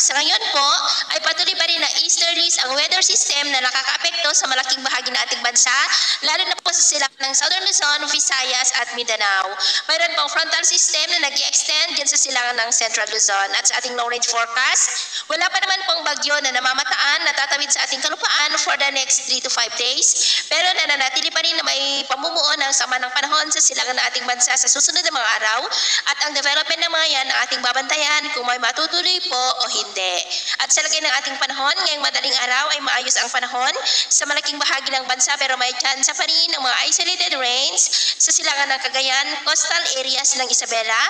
Sa ngayon po, ay patuloy pa rin na easterlies ang weather system na nakakaapekto sa malaking bahagi ng ating bansa, lalo na po sa silangan ng Southern Luzon, Visayas at Mindanao. Mayroon pong frontal system na nag-i-extend dyan sa silangan ng Central Luzon. At sa ating long-range forecast, wala pa naman pong bagyo na namamataan na tatawid sa ating kalupaan for the next 3 to 5 days, pero nananatili pa rin na may pamumuo ng sama ng panahon sa silangan ng ating bansa sa susunod na mga araw, at ang development ng mga yan ang ating babantayan kung may matutuloy po o hindi. At sa lagay ng ating panahon, ngayong madaling araw ay maayos ang panahon sa malaking bahagi ng bansa, pero may tsansa pa rin ng mga isolated rains sa silangan ng Cagayan, coastal areas ng Isabela,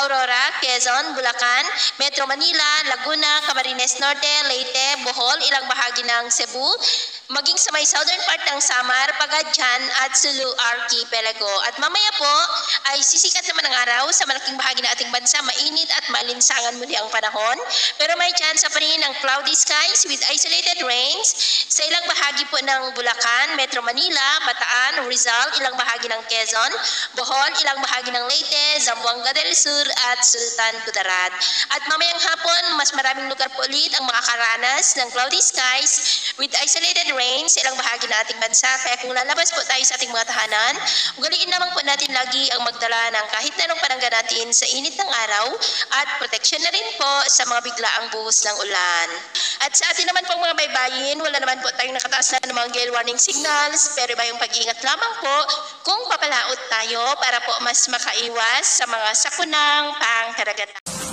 Aurora, Quezon, Bulacan, Metro Manila, Laguna, Camarines Norte, Leyte, Bohol, ilang bahagi ng Cebu, maging sa may southern part ng Samar, Pagadian at Sulu Archipelago. At mamaya po ay sisikat naman ang araw sa malaking bahagi ng ating bansa, mainit at malinsangan muli ang panahon, pero may chance pa rin ng cloudy skies with isolated rains sa ilang bahagi po ng Bulacan, Metro Manila, Bataan, Rizal, ilang bahagi ng Quezon, Bohol, ilang bahagi ng Leyte, Zamboanga del Sur at Sultan Kudarat. At mamayang hapon, mas maraming lugar po ulit ang makakaranas ng cloudy skies with isolated rains sa ilang bahagi ng ating bansa. Kaya kung lalabas po tayo sa ating mga tahanan, ugaliin naman po natin lagi ang magdala ng kahit na anong panangga natin sa init ng araw, at proteksyon na rin po sa mga biglaang buhos ng ulan. At sa atin naman pong mga baybayin, wala naman po tayong nakataas na ng mga gale warning signals, pero iba yung pag-iingat lamang po kung papalaot tayo para po mas makaiwas sa mga sakunang pangkaragatan.